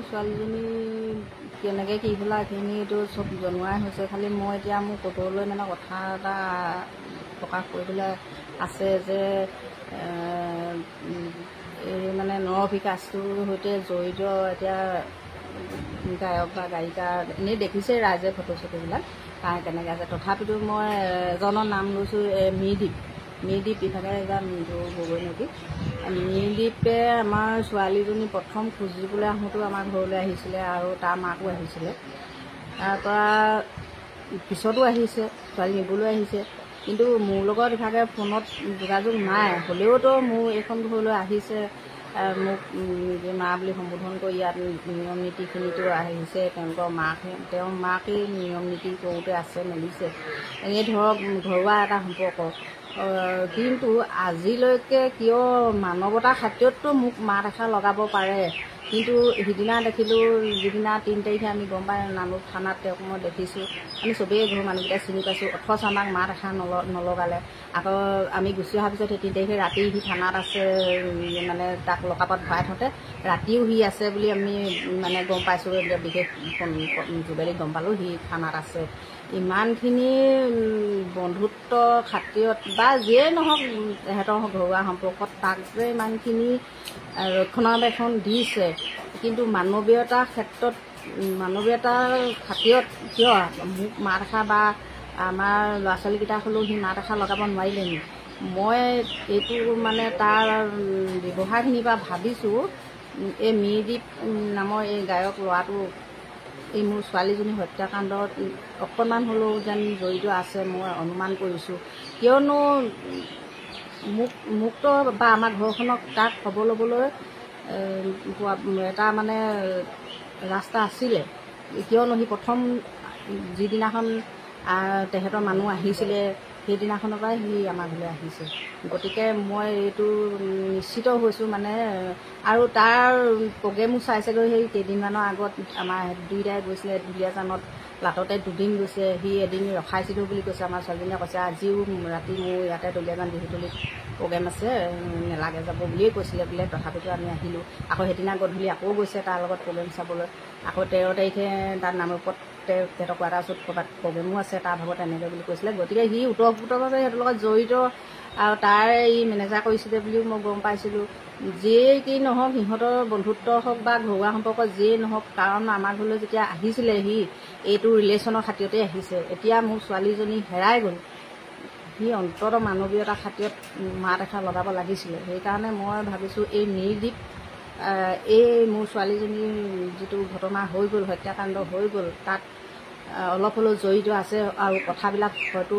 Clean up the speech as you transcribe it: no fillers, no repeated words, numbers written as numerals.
ছোৱালীজনী কেনেকৈ কি হ'লা এইখিনিতো চব জনোৱাই হৈছে। খালি মই এতিয়া মোৰ ক'বলৈ মানে কথা এটা প্ৰকাশ কৰিবলৈ আছে যে এই মানে নৰবিকাশটোৰ সৈতে জড়িত এতিয়া গায়ক বা গায়িকা এনেই দেখিছে ৰাইজে ফটো চটোবিলাক তাৰ কেনেকৈ আছে। তথাপিতো মই এজনৰ নাম লৈছোঁ মিৰদ্বীপ ইভাগে এজন গগৈ নেকি। মিৰদ্বীপে আমাৰ ছোৱালীজনী প্ৰথম খুজিবলৈ আহোঁতেও আমাৰ ঘৰলৈ আহিছিলে আৰু তাৰ মাকো আহিছিলে। তাৰপৰা পিছতো আহিছে, ছোৱালী নিবলৈ আহিছে, কিন্তু মোৰ লগত ইভাগে ফোনত যোগাযোগ নাই। হ'লেওতো মোৰ এইখন ঘৰলৈ আহিছে, মোক মা বুলি সম্বোধন কৰি ইয়াত নিয়ম নীতিখিনিতো আহিছে। তেওঁৰ মাকেই নিয়ম নীতি কৰোঁতে আছে মেলিছে, এনেই ধৰক ঘৰুৱা এটা সম্পৰ্ক। কিন্তু আজিলৈকে কিয় মানৱতাৰ খাতিৰততো মোক মাত এষাৰ লগাব পাৰে। কিন্তু সিদিনা দেখিলোঁ, যিদিনা 3 তাৰিখে আমি গম পাই নামৰূপ থানাত তেওঁক মই দেখিছোঁ, আমি চবেই ঘৰৰ মানুহকেইটা চিনি পাইছোঁ, অথচ আমাক মাত এষাৰ নলগালে। আকৌ আমি গুচি অহাৰ পিছত সেই 3 তাৰিখে ৰাতি সি থানাত আছে, মানে তাক লকাপত ভৰাই থওঁতে ৰাতিও সি আছে বুলি আমি মানে গম পাইছোঁ। বিশেষ যোগেদি গম পালোঁ সি থানাত আছে। ইমানখিনি বন্ধুত্ব খাতিৰত বা যিয়েই নহওক তেহেঁতৰ ঘৰুৱা সম্পৰ্কত তাক যে ইমানখিনি ৰক্ষণাবেক্ষণ দিছে, কিন্তু মানৱীয়তাৰ ক্ষেত্ৰত মানৱীয়তাৰ খাতিৰত কিয় মোক মাত এষাৰ বা আমাৰ ল'ৰা ছোৱালীকেইটাক হ'লেও সি মাত এষাৰ লগাব নোৱাৰিলে নি? মই এইটো মানে তাৰ ব্যৱহাৰখিনিৰ পৰা ভাবিছোঁ এই মিৰদ্বীপ নামৰ এই গায়ক ল'ৰাটো এই মোৰ ছোৱালীজনী হত্যাকাণ্ডত অকণমান হ'লেও যেন জড়িত আছে মই অনুমান কৰিছোঁ। কিয়নো মোকতো বা আমাৰ ঘৰখনক তাক খবৰ ল'বলৈ এটা মানে ৰাস্তা আছিলে। কিয়নো সি প্ৰথম যিদিনাখন তেহেঁতৰ মানুহ আহিছিলে সেইদিনাখনৰ পৰাই সি আমাৰ ঘৰলৈ আহিছে। গতিকে মই এইটো নিশ্চিত হৈছোঁ মানে। আৰু তাৰ প্ৰগ্ৰেমো চাইছেগৈ। সেই কেইদিনমানৰ আগত আমাৰ দুইটাই গৈছিলে দুলীয়াজানত, লাটতে 2 দিন গৈছে। সি এদিন ৰখাইছিলোঁ বুলি কৈছে। আমাৰ ছোৱালীজনীয়ে কৈছে আজিও ৰাতি মোৰ ইয়াতে দুলীয়াজান বিহুতলীত প্ৰগ্ৰেম আছে, নেলাগে যাব বুলিয়ে কৈছিলে বোলে। তথাপিতো আমি আহিলোঁ। আকৌ সেইদিনা গধূলি আকৌ গৈছে তাৰ লগত প্ৰগ্ৰেম চাবলৈ। আকৌ 13 তাৰিখে তাত নামৰূপত তেহেঁতৰ কোৱাৰ্টাৰ ওচৰত ক'ৰবাত প্ৰগ্ৰেমো আছে তাৰ ভাগত এনেকৈ বুলি কৈছিলে। গতিকে সি ওতঃপ্ৰোতভাৱে সিহঁতৰ লগত জড়িত আৰু তাৰ ই মেনেজাৰ কৰিছিলে বুলিও মই গম পাইছিলোঁ। যিয়েই কি নহওক সিহঁতৰ বন্ধুত্ব হওক বা ঘৰুৱা সম্পৰ্ক যিয়েই নহওক, কাৰণ আমাৰ ঘৰলৈ যেতিয়া আহিছিলে সি এইটো ৰিলেশ্যনৰ খাতিৰতে আহিছে। এতিয়া মোৰ ছোৱালীজনী হেৰাই গ'ল, সি অন্ততঃ মানৱীয়তাৰ খাতিৰত মাত এষাৰ লগাব লাগিছিলে। সেইকাৰণে মই ভাবিছোঁ এই মিৰদ্বীপ এই মোৰ ছোৱালীজনীৰ যিটো ঘটনা হৈ গ'ল, হত্যাকাণ্ড হৈ গ'ল, তাত অলপ হ'লেও জড়িত আছে আৰু কথাবিলাক হয়তো